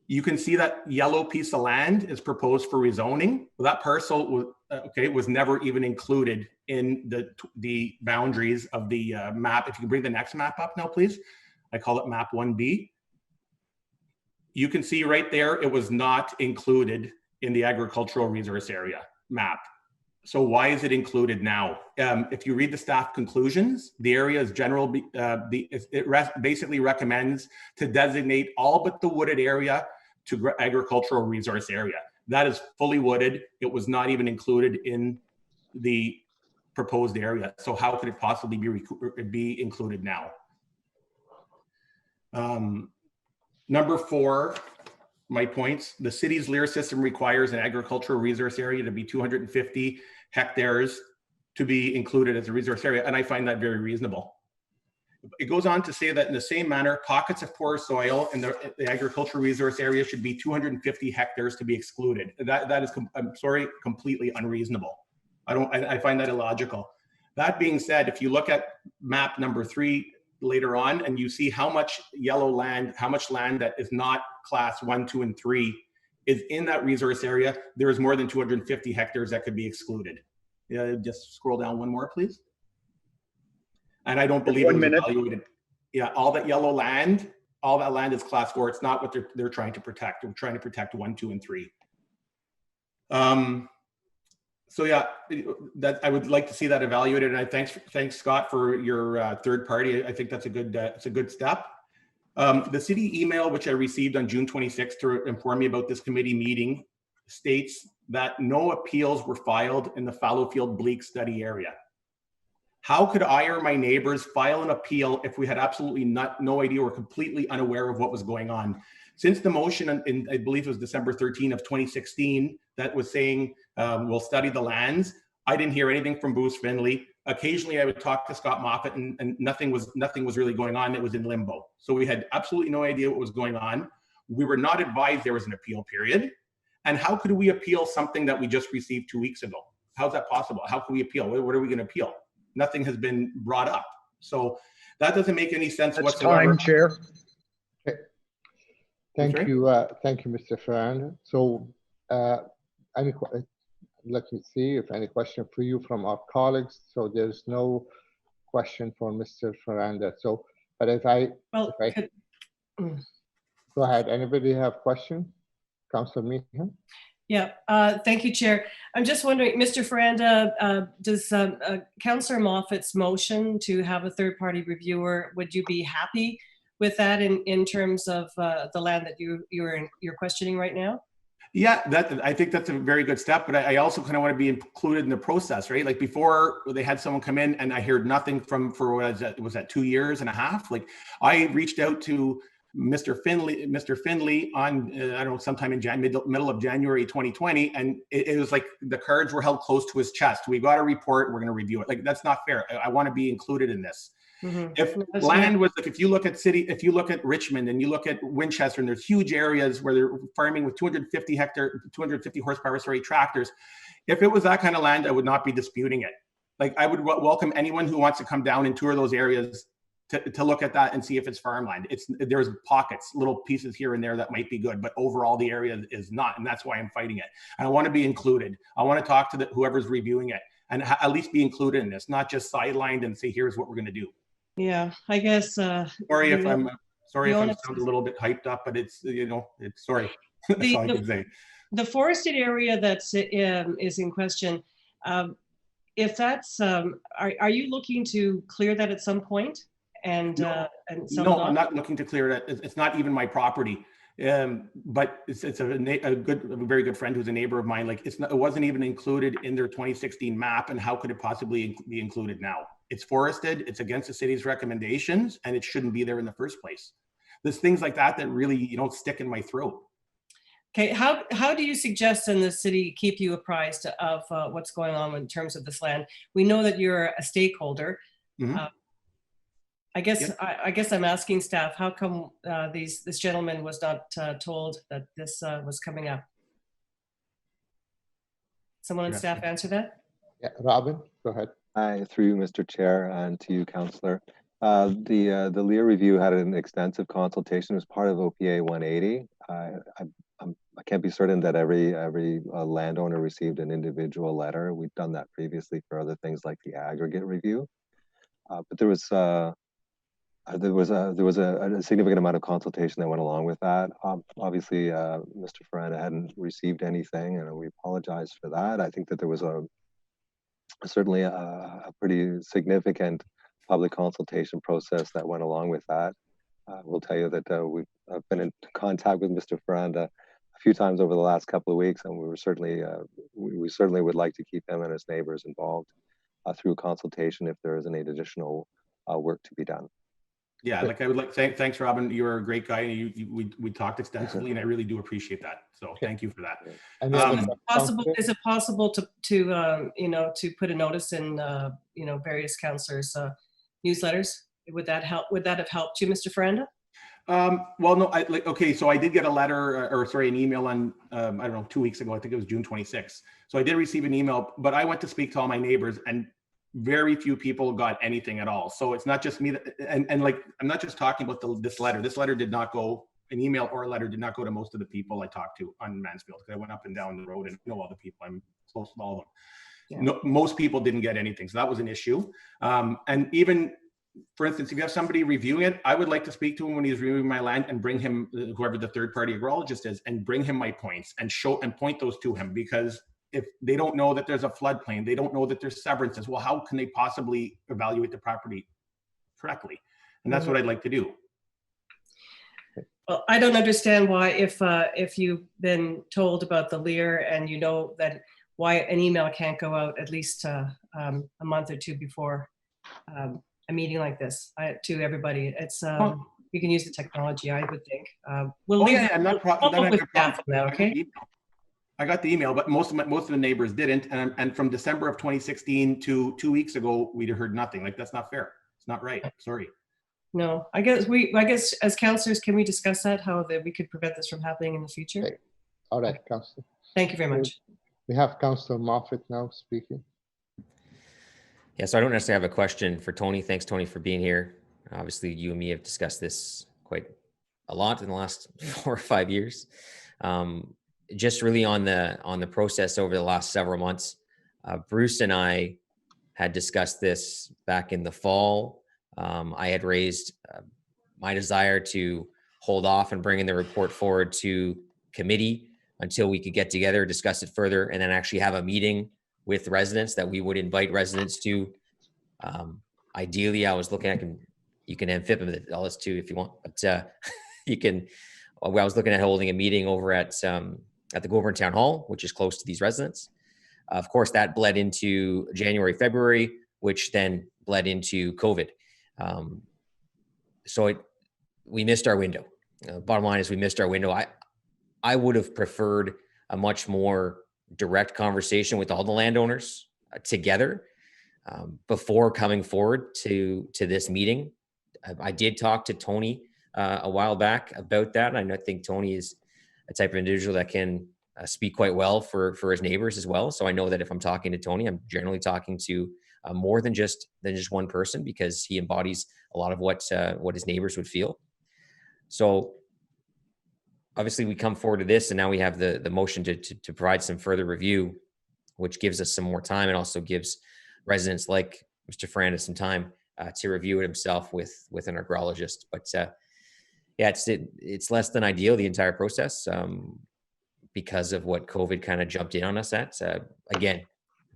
You can see that yellow piece of land is proposed for rezoning. Well, that parcel was never even included in the boundaries of the map. If you can bring the next map up now, please. I call it map 1B. You can see right there, it was not included in the agricultural resource area map. So why is it included now? If you read the staff conclusions, the area is general. Basically recommends to designate all but the wooded area to agricultural resource area. That is fully wooded. It was not even included in the proposed area. So how could it possibly be included now? Number 4, my points, the city's LEAR system requires an agricultural resource area to be 250 hectares to be included as a resource area, and I find that very reasonable. It goes on to say that in the same manner, pockets of poor soil in the agricultural resource area should be 250 hectares to be excluded. That is, I'm sorry, completely unreasonable. I find that illogical. That being said, if you look at map number 3 later on, and you see how much yellow land, how much land that is not class 1, 2, and 3 is in that resource area, there is more than 250 hectares that could be excluded. Yeah, just scroll down one more, please. And I don't believe it was evaluated. Yeah, all that yellow land, all that land is class 4. It's not what they're trying to protect. They're trying to protect 1, 2, and 3. So yeah, that I would like to see that evaluated. And I thanks Scott for your third party. I think that's a good step. The city email, which I received on June 26th to inform me about this committee meeting, states that no appeals were filed in the Fallowfield Bleak study area. How could I or my neighbors file an appeal if we had absolutely no idea or completely unaware of what was going on? Since the motion in I believe it was December 13 of 2016 that was saying we'll study the lands, I didn't hear anything from Bruce Finley. Occasionally I would talk to Scott Moffat and nothing was really going on. It was in limbo. So we had absolutely no idea what was going on. We were not advised there was an appeal period. And how could we appeal something that we just received 2 weeks ago? How's that possible? How can we appeal? What are we going to appeal? Nothing has been brought up. So that doesn't make any sense whatsoever. Time, Chair. Okay. Thank you, Mr. Ferrand. So let me see if any question for you from our colleagues. So there's no question for Mr. Ferranda. So, but go ahead. Anybody have question? Councilor Meehan? Yeah, thank you, Chair. I'm just wondering, Mr. Ferranda, does Councillor Moffat's motion to have a third-party reviewer, would you be happy with that in terms of the land that you're questioning right now? Yeah, I think that's a very good step, but I also kind of want to be included in the process, right? Like before, they had someone come in and I heard nothing for was that 2.5 years? Like I reached out to Mr. Finley on I don't know, sometime in middle of January 2020, and it was like the cards were held close to his chest. We got a report, we're going to review it. Like that's not fair. I want to be included in this. Mm-hmm. If land was like, if you look at Richmond and you look at Winchester, and there's huge areas where they're farming with 250 horsepower, tractors. If it was that kind of land, I would not be disputing it. Like I would welcome anyone who wants to come down and tour those areas to look at that and see if it's farmland. There's pockets, little pieces here and there that might be good, but overall the area is not, and that's why I'm fighting it. And I want to be included. I want to talk to whoever's reviewing it and at least be included in this, not just sidelined and say, here's what we're going to do. Yeah, I guess. Sorry if I sound a little bit hyped up, but it's sorry. That's all I can say. The forested area that is in question, if that's, are you looking to clear that at some point? No, I'm not looking to clear it. It's not even my property. But it's a very good friend who's a neighbor of mine. Like it wasn't even included in their 2016 map, and how could it possibly be included now? It's forested. It's against the city's recommendations, and it shouldn't be there in the first place. There's things like that that really stick in my throat. Okay, how do you suggest in the city keep you apprised of what's going on in terms of this land? We know that you're a stakeholder. Mm-hmm. I guess I'm asking staff, how come this gentleman was not told that this was coming up? Someone on staff answer that? Yeah, Robin, go ahead. Hi, through you, Mr. Chair, and to you, Councillor. The LEAR review had an extensive consultation as part of OPA 180. I can't be certain that every landowner received an individual letter. We've done that previously for other things like the aggregate review, but there was a significant amount of consultation that went along with that. Obviously, Mr. Ferranda hadn't received anything, and we apologize for that. I think that there was certainly a pretty significant public consultation process that went along with that. We'll tell you that we've been in contact with Mr. Ferranda a few times over the last couple of weeks, and we certainly would like to keep him and his neighbors involved through consultation if there is any additional work to be done. Yeah, like I would like thanks, Robin. You're a great guy, and we talked extensively, and I really do appreciate that. So thank you for that. Is it possible to to put a notice in various councillors' newsletters? Would that help? Would that have helped you, Mr. Ferranda? Well, no, okay, so I did get a letter, or sorry, an email on, I don't know, 2 weeks ago. I think it was June 26th. So I did receive an email, but I went to speak to all my neighbors, and very few people got anything at all. So it's not just me, and like, I'm not just talking about this letter. This letter did not go, an email or a letter did not go to most of the people I talked to on Mansfield, because I went up and down the road and know all the people. I'm close to all of them. Yeah. No, most people didn't get anything. So that was an issue. And even, for instance, if you have somebody reviewing it, I would like to speak to him when he's reviewing my land and bring him, whoever the third party agrologist is, and bring him my points and show and point those to him, because if they don't know that there's a floodplain, they don't know that there's severances, well, how can they possibly evaluate the property correctly? And that's what I'd like to do. Well, I don't understand why, if you've been told about the LEAR and you know that, why an email can't go out at least a month or two before a meeting like this to everybody. It's you can use the technology, I would think. We'll leave I'm not with staff on that, okay? I got the email, but most of the neighbors didn't. And from December of 2016 to 2 weeks ago, we heard nothing. Like, that's not fair. It's not right. Sorry. No, I guess as councillors, can we discuss that, how that we could prevent this from happening in the future? Okay. All right, Councillor. Thank you very much. We have Councillor Moffat now speaking. Yeah, so I don't necessarily have a question for Tony. Thanks, Tony, for being here. Obviously, you and me have discussed this quite a lot in the last 4 or 5 years. Just really on the process over the last several months, Bruce and I had discussed this back in the fall. I had raised my desire to hold off and bringing the report forward to committee until we could get together, discuss it further, and then actually have a meeting with residents that we would invite residents to. Ideally, I was looking at, you can amphib with all this too if you want, but you can. I was looking at holding a meeting over at the Goulburn Town Hall, which is close to these residents. Of course, that bled into January, February, which then bled into COVID. So we missed our window. Bottom line is we missed our window. I would have preferred a much more direct conversation with all the landowners together before coming forward to this meeting. I did talk to Tony a while back about that. And I think Tony is a type of individual that can speak quite well for his neighbors as well. So I know that if I'm talking to Tony, I'm generally talking to more than just one person, because he embodies a lot of what his neighbors would feel. So obviously we come forward to this, and now we have the motion to provide some further review, which gives us some more time and also gives residents like Mr. Ferranda some time to review it himself with an agrologist. But yeah, it's less than ideal, the entire process, because of what COVID kind of jumped in on us at. Again,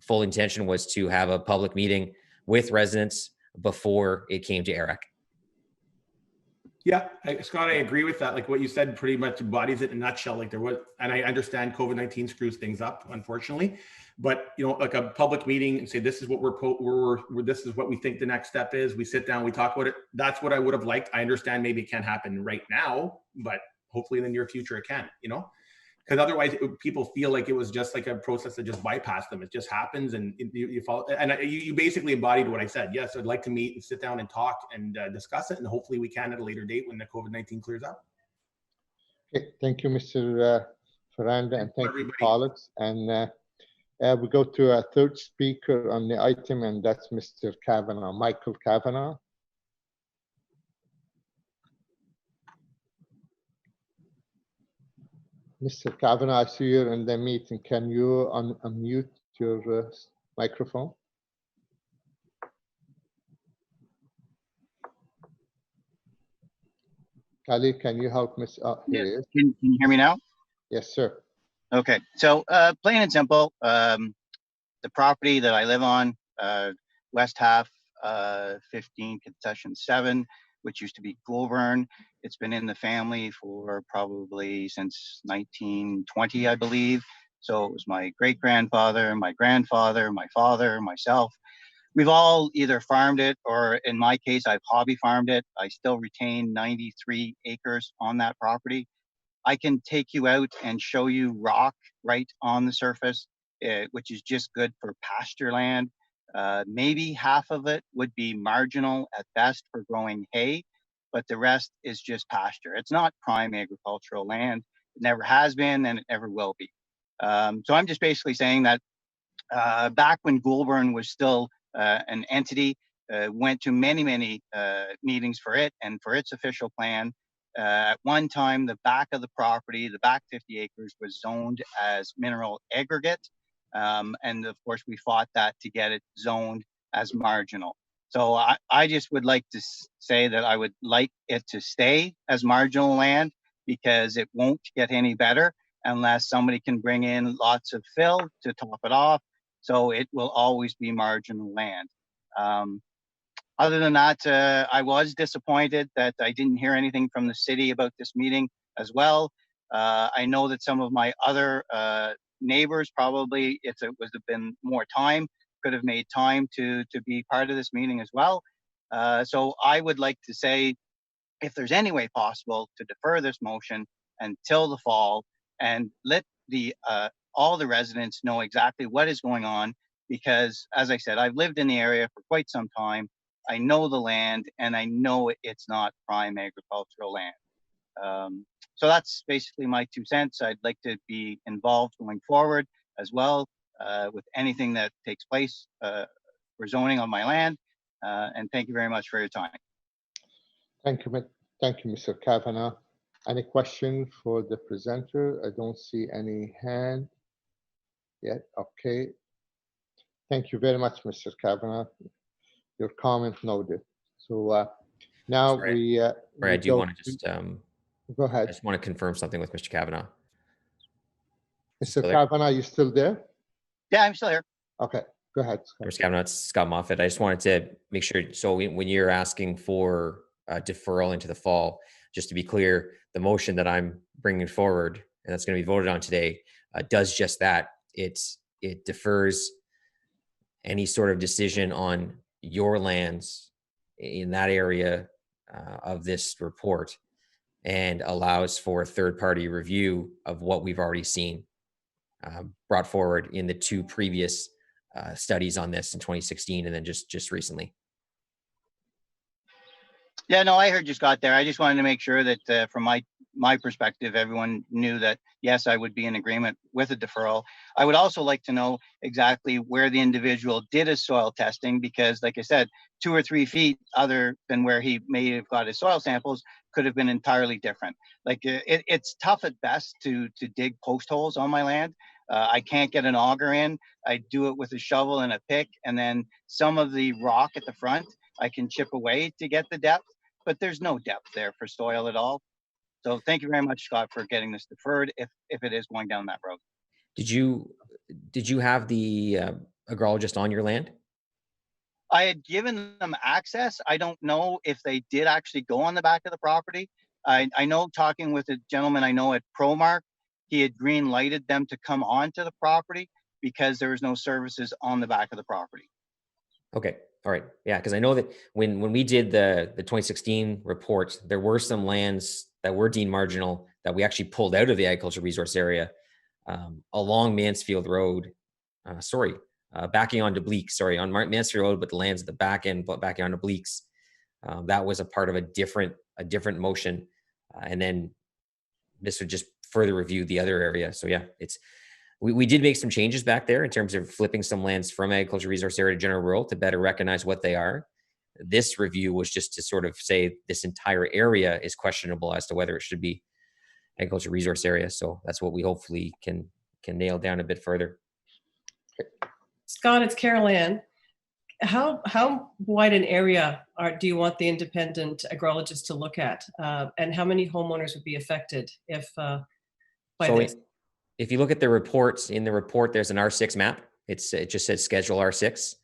full intention was to have a public meeting with residents before it came to ERIC. Yeah, Scott, I agree with that. Like what you said pretty much embodies it in a nutshell. Like there was, and I understand COVID-19 screws things up, unfortunately, but like a public meeting and say, this is what this is what we think the next step is. We sit down, we talk about it. That's what I would have liked. I understand maybe it can't happen right now, but hopefully in the near future it can, because otherwise people feel like it was just like a process that just bypassed them. It just happens, and you follow. And you basically embodied what I said. Yes, I'd like to meet and sit down and talk and discuss it, and hopefully we can at a later date when the COVID-19 clears up. Okay, thank you, Mr. Ferranda, and thank you, colleagues. And we go to a third speaker on the item, and that's Mr. Kavanagh, Michael Kavanagh. Mr. Kavanagh, I see you're in the meeting. Can you unmute your microphone? Kali, can you help me? Oh, here he is. Can you hear me now? Yes, sir. Okay, so plain and simple, the property that I live on, west half, 15 concession 7, which used to be Goulburn. It's been in the family for probably since 1920, I believe. So it was my great-grandfather, my grandfather, my father, myself. we've all either farmed it, or in my case, I've hobby farmed it. I still retain 93 acres on that property. I can take you out and show you rock right on the surface, which is just good for pasture land. Maybe half of it would be marginal at best for growing hay, but the rest is just pasture. It's not prime agricultural land. It never has been, and it never will be. So I'm just basically saying that back when Goulburn was still an entity, went to many meetings for it and for its official plan. At one time, the back of the property, the back 50 acres, was zoned as mineral aggregate. And of course, we fought that to get it zoned as marginal. So I just would like to say that I would like it to stay as marginal land, because it won't get any better unless somebody can bring in lots of fill to top it off. So it will always be marginal land. Other than that, I was disappointed that I didn't hear anything from the city about this meeting as well. I know that some of my other neighbors probably, if it was been more time, could have made time to be part of this meeting as well. So I would like to say, if there's any way possible to defer this motion until the fall and let the all the residents know exactly what is going on, because as I said, I've lived in the area for quite some time. I know the land, and I know it's not prime agricultural land. So that's basically my 2 cents. I'd like to be involved going forward as well with anything that takes place for zoning on my land. And thank you very much for your time. Thank you, Mr. Kavanagh. Any question for the presenter? I don't see any hand yet. Okay. Thank you very much, Mr. Kavanagh. Your comment noted. So now Sorry, I do want to just go ahead. I just want to confirm something with Mr. Kavanagh. Mr. Kavanagh, you still there? Yeah, I'm still here. Okay, go ahead, Scott. Mr. Kavanagh, it's Scott Moffat. I just wanted to make sure. So when you're asking for deferral into the fall, just to be clear, the motion that I'm bringing forward and that's going to be voted on today does just that. It defers any sort of decision on your lands in that area of this report, and allows for third-party review of what we've already seen brought forward in the 2 previous studies on this in 2016 and then just recently. Yeah, no, I heard you, Scott, there. I just wanted to make sure that from my perspective, everyone knew that, yes, I would be in agreement with a deferral. I would also like to know exactly where the individual did his soil testing, because like I said, 2 or 3 feet other than where he may have got his soil samples could have been entirely different. Like it's tough at best to dig post holes on my land. I can't get an auger in. I do it with a shovel and a pick, and then some of the rock at the front I can chip away to get the depth, but there's no depth there for soil at all. So thank you very much, Scott, for getting this deferred if it is going down that road. Did you have the agrologist on your land? I had given them access. I don't know if they did actually go on the back of the property. I know, talking with a gentleman I know at ProMark, he had green lighted them to come onto the property because there was no services on the back of the property. Okay. All right. Yeah. Because I know that when we did the 2016 report, there were some lands that were deemed marginal that we actually pulled out of the agricultural resource area along Mansfield Road. Backing onto Bleaks. On Mansfield Road, but the lands at the back end, but backing onto Bleaks. That was a part of a different motion, and then this would just further review the other area. So yeah, we did make some changes back there in terms of flipping some lands from agricultural resource area to general rural to better recognize what they are. This review was just to sort of say this entire area is questionable as to whether it should be agricultural resource area. So that's what we hopefully can nail down a bit further. Scott, it's Carol Ann. How wide an area do you want the independent agrologist to look at? And how many homeowners would be affected if by this? If you look at the reports, in the report, there's an R6 map. It just says Schedule R6.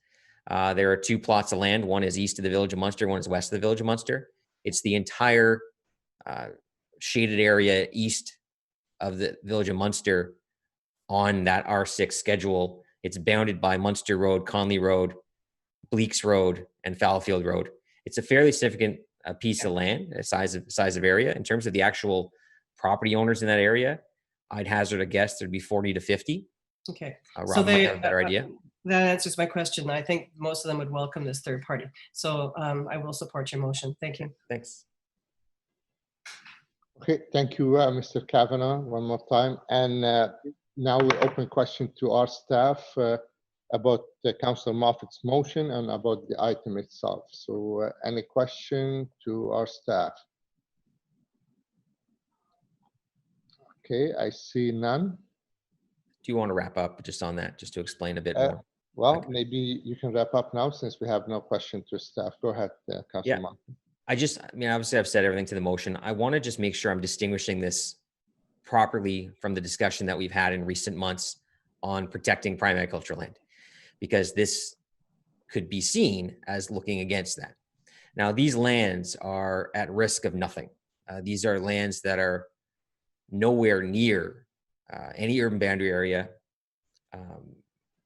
There are 2 plots of land. One is east of the Village of Munster. One is west of the Village of Munster. It's the entire shaded area east of the Village of Munster on that R6 schedule. It's bounded by Munster Road, Conley Road, Bleaks Road and Fallowfield Road. It's a fairly significant piece of land, size of area. In terms of the actual property owners in that area, I'd hazard a guess there'd be 40 to 50. Okay. Rob So might they, have a better idea. that answers my question. I think most of them would welcome this third party. So I will support your motion. Thank you. Thanks. Okay, thank you, Mr. Kavanagh, one more time. And now we open question to our staff about Councillor Moffat's motion and about the item itself. So any question to our staff? Okay, I see none. Do you want to wrap up just on that, just to explain a bit more? Well, maybe you can wrap up now since we have no question to staff. Go ahead, Councillor Moffat. I mean, obviously I've said everything to the motion. I want to just make sure I'm distinguishing this properly from the discussion that we've had in recent months on protecting prime agricultural land, because this could be seen as looking against that. Now, these lands are at risk of nothing. These are lands that are nowhere near any urban boundary area.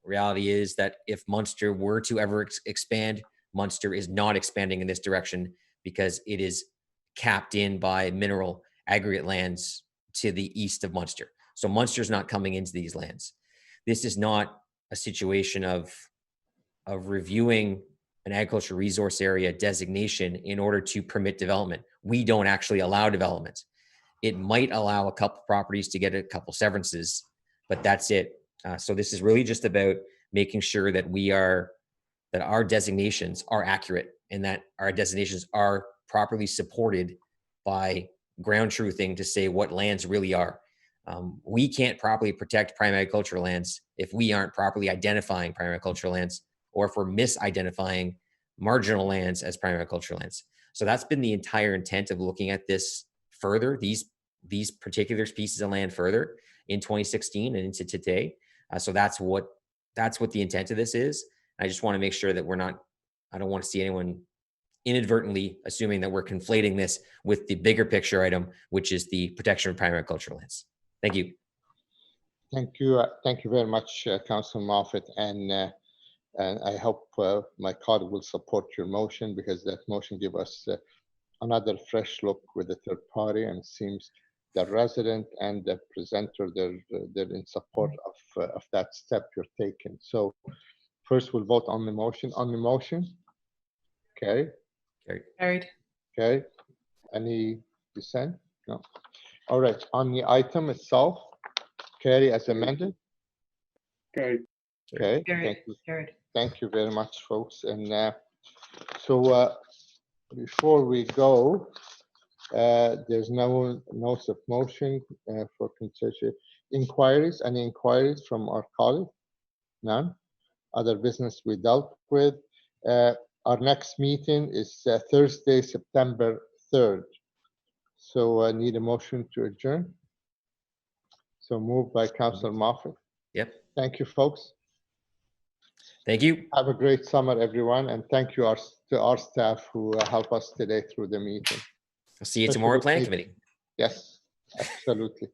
Reality is that if Munster were to ever expand, Munster is not expanding in this direction because it is capped in by mineral aggregate lands to the east of Munster. So Munster's not coming into these lands. This is not a situation of reviewing an agricultural resource area designation in order to permit development. We don't actually allow development. It might allow a couple properties to get a couple severances, but that's it. So this is really just about making sure that that our designations are accurate and that our designations are properly supported by ground truthing to say what lands really are. We can't properly protect prime agricultural lands if we aren't properly identifying prime agricultural lands, or if we're misidentifying marginal lands as prime agricultural lands. So that's been the entire intent of looking at this further, these particular pieces of land further in 2016 and into today. So that's what the intent of this is. I just want to make sure that I don't want to see anyone inadvertently assuming that we're conflating this with the bigger picture item, which is the protection of prime agricultural lands. Thank you. Thank you very much, Councillor Moffat, and I hope my colleague will support your motion, because that motion gives us another fresh look with the third party, and it seems the resident and the presenter, they're in support of that step you're taking. So first we'll vote on the motion. On the motion, okay. Carried. Okay. Any dissent? No. All right. On the item itself, carry as amended. Carried. Okay. Carried. Thank you. Carried. Thank you very much, folks. And so before we go, there's no notice of motion for consideration. Inquiries, any inquiries from our colleague? None. Other business we dealt with. Our next meeting is Thursday, September 3rd. So I need a motion to adjourn. So moved by Councillor Moffat. Yep. Thank you, folks. Thank you. Have a great summer, everyone. And thank you to our staff who help us today through the meeting. I'll see you tomorrow, Planning Committee. Yes, absolutely.